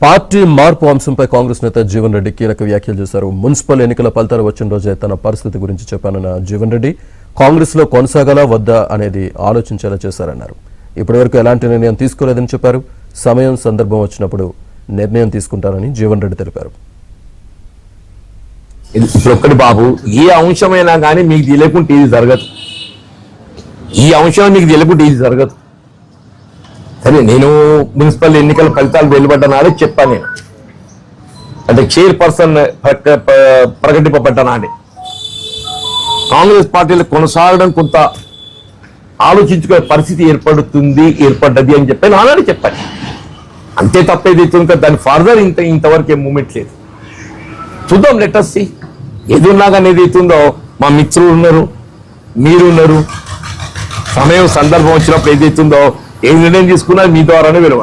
Party మార్పు అంశంపై కాంగ్రెస్ నేత జీవన్ రెడ్డి కీలక వ్యాఖ్యలు చేశారు. మున్సిపల్ ఎన్నికల ఫలితాలు వచ్చిన రోజే తన పరిస్థితి గురించి చెప్పానన్న జీవన్ రెడ్డి కాంగ్రెస్ లో కొనసాగాలా వద్దా అనేది ఆలోచించేలా చేశారన్నారు. ఇప్పటివరకు ఎలాంటి నిర్ణయం తీసుకోలేదని చెప్పారు. సమయం సందర్భం వచ్చినప్పుడు నిర్ణయం తీసుకుంటారని జీవన్ రెడ్డి తెలిపారు. ఒక్కటి బాబు, ఏ అంశమైనా కానీ మీకు తెలియకుంటే ఇది జరగదు. ఈ అంశం మీకు తెలియకుంటే ఇది జరగదు. సరే, నేను మున్సిపల్ ఎన్నికల ఫలితాలు వెలువడ్డ నాడే చెప్పాను. నేను అంటే చైర్పర్సన్ ప్రకటింపబడ్డ నాడే కాంగ్రెస్ పార్టీలో కొనసాగడం కొంత ఆలోచించుకునే పరిస్థితి ఏర్పడ్డది అని చెప్పి నాడే చెప్పాను. అంతే తప్ప ఏదైతుంది కదా, దాని ఫర్దర్ ఇంతవరకు ఏం మూమెంట్ లేదు. చూద్దాం, లెట్ us see. ఏది ఉన్నా కానీ ఏదైతుందో మా మిత్రులు ఉన్నారు, మీరు ఉన్నారు. సమయం సందర్భం వచ్చినప్పుడు ఏదైతుందో ఏ నిర్ణయం తీసుకున్నా మీ ద్వారానే వెలువ.